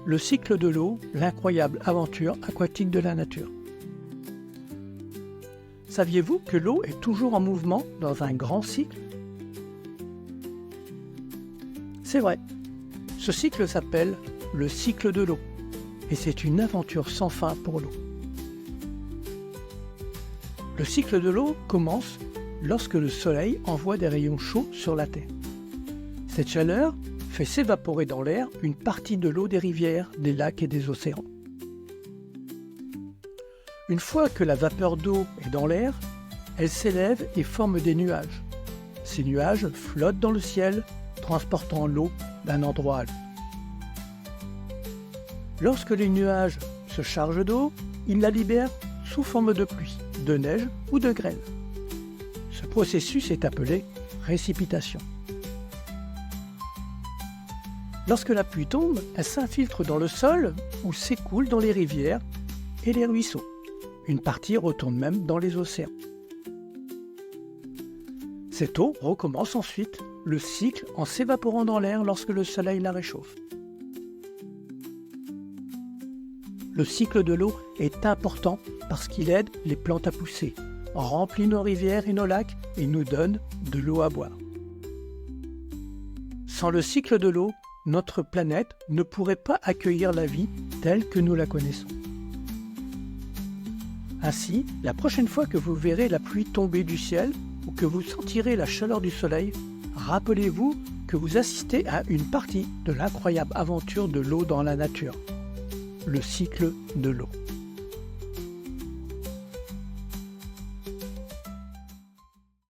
Le cycle de l'eau, l'incroyable aventure aquatique de la nature. Saviez-vous que l'eau est toujours en mouvement dans un grand cycle? C'est vrai, ce cycle s'appelle le cycle de l'eau et c'est une aventure sans fin pour l'eau. Le cycle de l'eau commence lorsque le soleil envoie des rayons chauds sur la Terre. Cette chaleur fait s'évaporer dans l'air une partie de l'eau des rivières, des lacs et des océans. Une fois que la vapeur d'eau est dans l'air, elle s'élève et forme des nuages. Ces nuages flottent dans le ciel, transportant l'eau d'un endroit à l'autre. Lorsque les nuages se chargent d'eau, ils la libèrent sous forme de pluie, de neige ou de grêle. Ce processus est appelé précipitation. Lorsque la pluie tombe, elle s'infiltre dans le sol ou s'écoule dans les rivières et les ruisseaux. Une partie retourne même dans les océans. Cette eau recommence ensuite le cycle en s'évaporant dans l'air lorsque le soleil la réchauffe. Le cycle de l'eau est important parce qu'il aide les plantes à pousser, remplit nos rivières et nos lacs et nous donne de l'eau à boire. Sans le cycle de l'eau, notre planète ne pourrait pas accueillir la vie telle que nous la connaissons. Ainsi, la prochaine fois que vous verrez la pluie tomber du ciel ou que vous sentirez la chaleur du soleil, rappelez-vous que vous assistez à une partie de l'incroyable aventure de l'eau dans la nature, le cycle de l'eau.